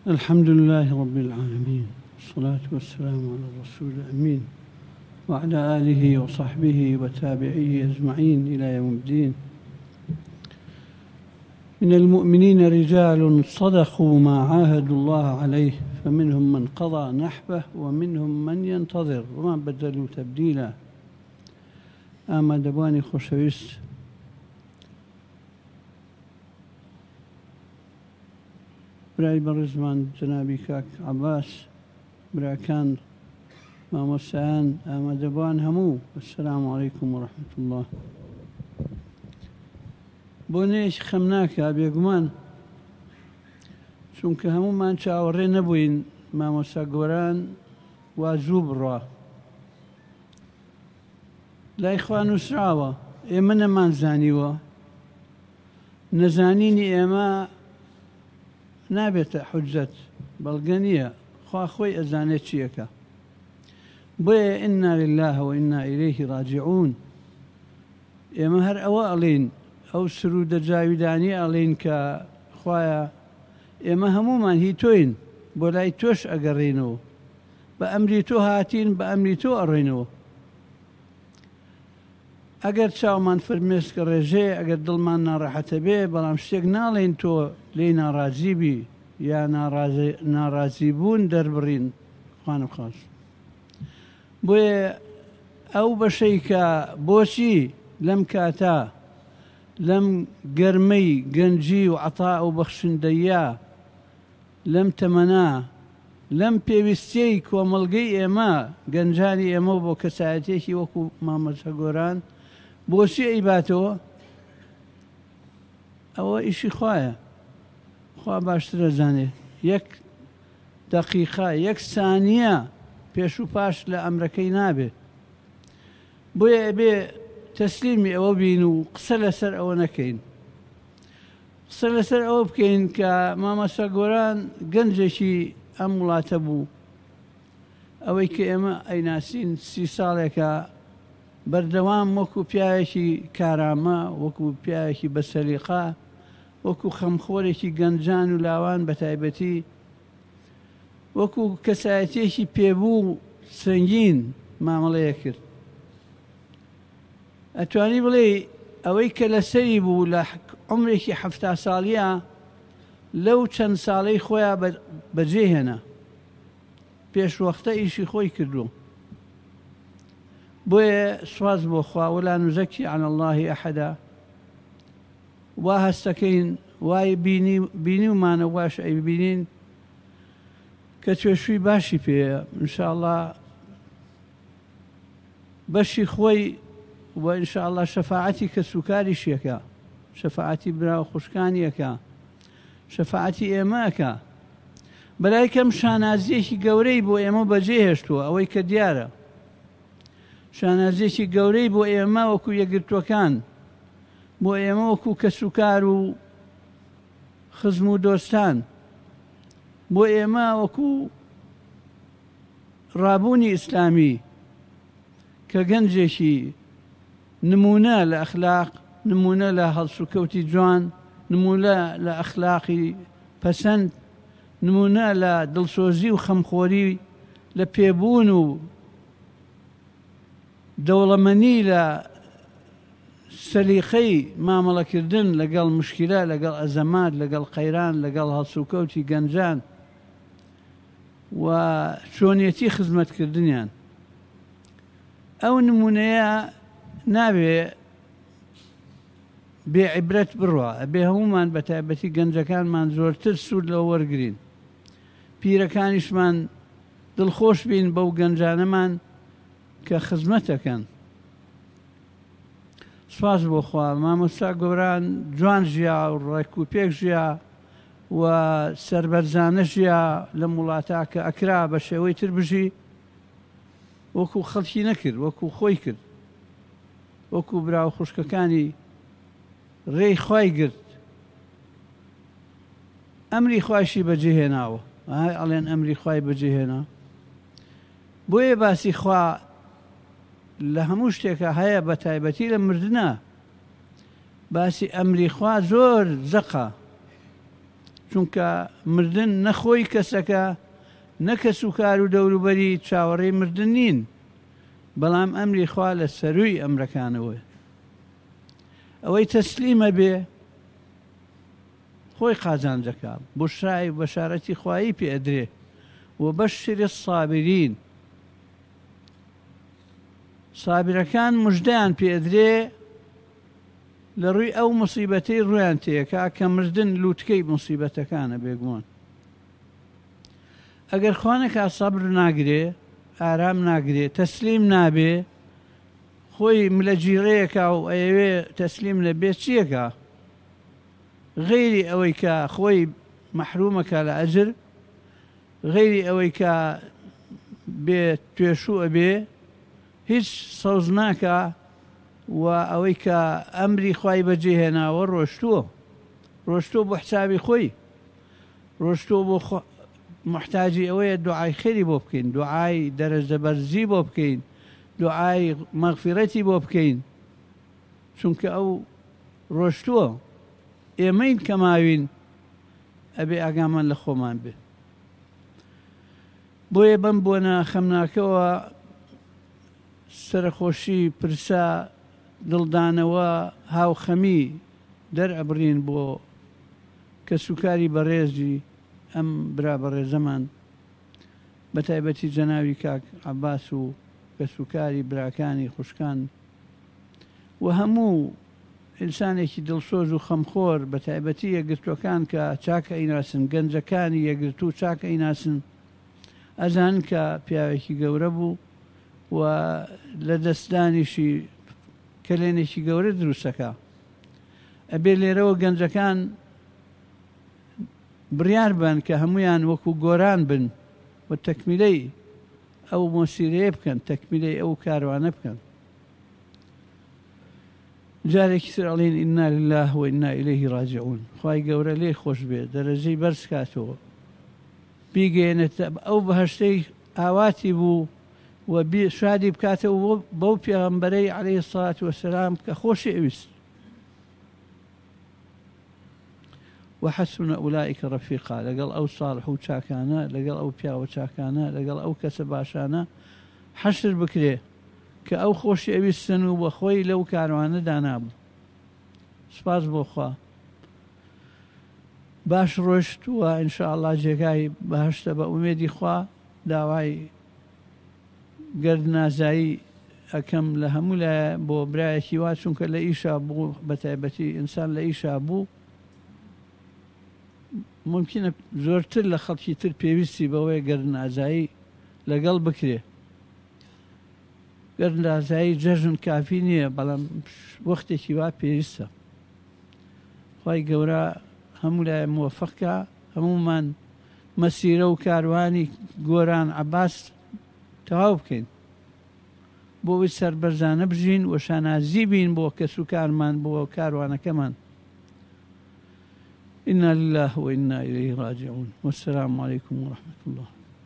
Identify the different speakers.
Speaker 1: الحمد لله رب العالمين، والصلاة والسلام على الرسول الأمين وعلى آله وصحبه وتابعيه أجمعين إلى يوم الدين. من المؤمنين رجال صدقوا ما عاهدوا الله عليه، فمنهم من قضى نحبه ومنهم من ينتظر وما بدلوا تبديلا. ئامادەبوانی خۆشەویست، برای بەڕێزمان جەنابی کاک عەباس، براکان مامۆستایان، ئامادەبوان هەموو، ئەسسەلامو عەلەیکوم وەڕەحمەتوڵڵاه. بۆ نەیەکی خەم ناکا بێگومان، چونکە هەموومان چاوەڕێ نەبووین مامۆستا گۆران وا زوو بڕوا، لای خوا نووسراوە، ئێمە نەمانزانیوە. نەزانینی ئێمە نابێتە حوجەت، بەڵگە نییە، خوا خۆی ئەزانێت چیەکە. بۆیە ئینا لله وئینا ئیلەیه ڕاجعون. ئێمە هەر ئەوە ئەڵێن، ئەو سرودە جاویدانی ئەڵێن کە خوایە ئێمە هەمومان هی تۆین، بۆ لای تۆش ئەگەڕێنەوە، بە ئەمری تۆ هاتین، بە ئەمری تۆ ئەڕێنەوە. ئەگەر چاومان فرمێسکە ڕێژەیە، ئەگەر دڵمان ناڕەحەتە بێ، بەڵام شتێک ناڵێن تۆ لێی ناڕازیبی یا ناڕازی بوون دەربڕین، خوانم خاص. بۆیە ئەو بەشەی کە بۆچی لەم کاتە، لەم گەرمەی گەنجی و عەتا و بەخشندەیە، لەم تەمەنا، لەم پێویستیەی کۆمەڵگەی ئێمە، گەنجانی ئێمە بۆ کەسایەتێکی وەکو مامۆستا گۆران بۆچی ئەیباتەوە؟ ئەوە ئیشی خوایە، خوا باشترە زانێ. یەک دەقیقە، یەک سانیە پێش و پاش لە ئەمرەکەی نابێ. بۆیە ئەبێ تەسلیمی ئەوە بین و قسە لەسەر ئەوە نەکەین، قسە لەسەر ئەوە بکەین کە مامۆستا گۆران گەنجێکی ئەم وڵاتە بوو، ئەوەی کە ئێمە ئەیناسین 30 ساڵێکە بەردەوام وەکو پیاوێکی کارامە، وەکو پیاوێکی بەسەلیقە، وەکو خەمخۆرێکی گەنجان و لاوان بە تایبەتی، وەکو کەسایەتێکی پێبوو سنگین مامەڵەیە کرد. ئەتوانی بڵێ ئەوەی کە لەسەری بوو لە عومرێکی 70 ساڵیە، لەو چەند ساڵەی خۆیان بەجێهێنا، پێشوەختە ئیشی خۆی کردو. بۆیە سواز بۆ خوا، وەلا نوزەکی عەلى الله ئەحەدا. وا هەستەکەین، وای بینیومانە، واش ئەیبینین کە توێشووی باشی پێیە، ئینشاءڵڵا بەشی خۆی و ئینشاءڵڵا شەفاعەتی کەسوکاریشیەکە، شەفاعەتی براو خوشکانیەکە، شەفاعەتی ئێمەکە. بەلای کەم شانازیەکی گەورەی بۆ ئێمە بەجێ هێشتووە، ئەوەی کە دیارە شانازیەکی گەورەی بۆ ئێمە وەکو یەکگرتووەکان، بۆ ئێمە وەکو کەسوکار و خزم و دۆستان، بۆ ئێمە وەکو ڕابوونی ئیسلامی کە گەنجێکی نمونە لە ئەخلاق، نمونە لە هەڵسوکەوتی جوان، نمونە لە ئەخلاقی پەسەند، نمونە لە دڵسۆزی و خەمخۆری، لە پێبوون و دەوڵەمەنی، لە سەلیقەی مامەڵەکردن لەگەڵ مشکلە، لەگەڵ ئەزەمات، لەگەڵ قەیران، لەگەڵ هەڵسوکەوتی گەنجان و چۆنیەتی خزمەتکردنیان. ئەو نمونەیە نابێ بێعیبرەت بڕوە، ئەبێ هەمومان بە تایبەتی گەنجەکانمان زۆرتر سوود لەوە وەرگرین، پیرەکانیشمان دڵخۆش بین بەو گەنجانەمان کە خزمەتەکەن. سواز بۆ خوا، مامۆستا گۆران جوان ژیا و ڕێک و پێک ژیا و سەربەرزانە ژیا لەم وڵاتە کە ئەکرا بە شێوەی تر بژی، وەکو خەڵکی نەکرد، وەکو خۆی کرد، وەکو براو خوشکەکانی ڕێی خوای گرت، ئەمری خوایشی بەجێهێناوە. ئەڵێن ئەمری خوای بەجێهێنا. بۆیە باسی خوا لە هەموو شتێکە هەیە، بە تایبەتی لە مردنە. باسی ئەمری خوا زۆر زەقە، چونکە مردن نەخۆی کەسەکە نەکە سوکار و دەوروبەری چاوەڕێی مردن نین، بەڵام ئەمری خوا لە سەرووی ئەمرەکانەوە. ئەوەی تەسلیمە بێ خۆی قازانجەکە، بشرای بەشارەتی خوایی پێ ئەدرێ وبشر الصابرین. صابرەکان مژدەیان پێ ئەدرێ لە ڕووی ئەو موسیبەتەی ڕویان تێکا کە مردن لووتکەی موسیبەتەکانە بێگومان. ئەگەر خوانێکا سەبر ناگرێ، ئارام ناگرێ، تەسلیم نابێ، خۆی ملە جیڕەیەکا و ئەوێ تەسلیم نەبێ چیەکە؟ غەیری ئەوەی کە خۆی مەحرومەکە لە ئەجر، غەیری ئەوەی کە بێ توێشوو ئەبێ، هیچ سەوز ناکە و ئەوەی کە ئەمری خوای بەجێهێناوە ڕۆشتووە بۆ حسابی خۆی، ڕۆشتووە بۆ محتاجی ئەوەیە دوعای خێری بۆ بکەین، دوعای دەرەجە بەرزی بۆ بکەین، دوعای مەغفیرەتی بۆ بکەین، چونکە ئەو ڕۆشتووە. ئێمەین کە ماوین ئەبێ ئاگامان لە خۆمان بێ. بۆیە بەم بۆنە خەمناکەوە سەرخۆشی پرسا دڵدانەوە هاوخەمی دەرئەبڕین بۆ کە سوکاری بەڕێزی ئەم برا بەڕێزەمان بە تایبەتی جەناوی کاک عەباس و کە سوکاری براکانی خوشکان و هەموو ئینسانێکی دڵسۆز و خەمخۆر بە تایبەتی یەکگرتوەکان کە چاکە ئەیناسن، گەنجەکانی یەکگرتو چاکە ئەیناسن، ئەزان کە پیاوێکی گەورە بوو و لە دەستدانیشی کلێنێکی گەورە دروستەکە. ئەبێ لێرەوە گەنجەکان بڕیار بن کە هەمویان وەکو گۆران بن و تەکمیلەی ئەو مۆسیرەیە بکەن، تەکمیلەی ئەو کاروانە بکەن. جارێکی تر ئەڵێن ئینا لله و ئینا ئیلەیهی ڕاجعون. خوای گەورە لێ خۆش بێ، دەرەجەی بەرز کاتەوە، بیگەێنێتە ئەو بەهەشتەی ئاواتی بوو و شادی بکاتەوە بەو پێغەمبەرەی عەلەیهی السەڵات وەسەلام کە خۆشی ئەویست. وحسن أولئك رفيقا، لقال أو صالح وشاكانا، لقال أو بيا وشاكانا، لقال أو كسباشانا، حشر بكري كأو خوشي أبي السنو وخوي لو كاروانا دانابو. سپاس بوخوا باش روشت وإن شاء الله جيكاي بهشت بأميدي خوا داواي قرد نازاي أكم لهمولا بو براي كيوات شنك لإيشا بو بتعبتي إنسان لإيشا بو ممکنە زۆرتر لە خەڵکی تر پێویستی بەوەی گەردنازایی لەگەڵ بکرێ. گەردنازایی جەژن کافی نییە، بەڵام وەختێکی وا پێویستە. خوای گەورە هەموو لای موفەقکە، هەمومان مەسیرە و کاروانی گۆران عەباس تەواو بکەین، بۆ ئەوەی سەربەرزانە بژین و شانازی بین بۆ کەس و کارمان بۆ کاروانەکەمان. إنا لله وإنا إليه راجعون. والسلام عليكم ورحمة الله.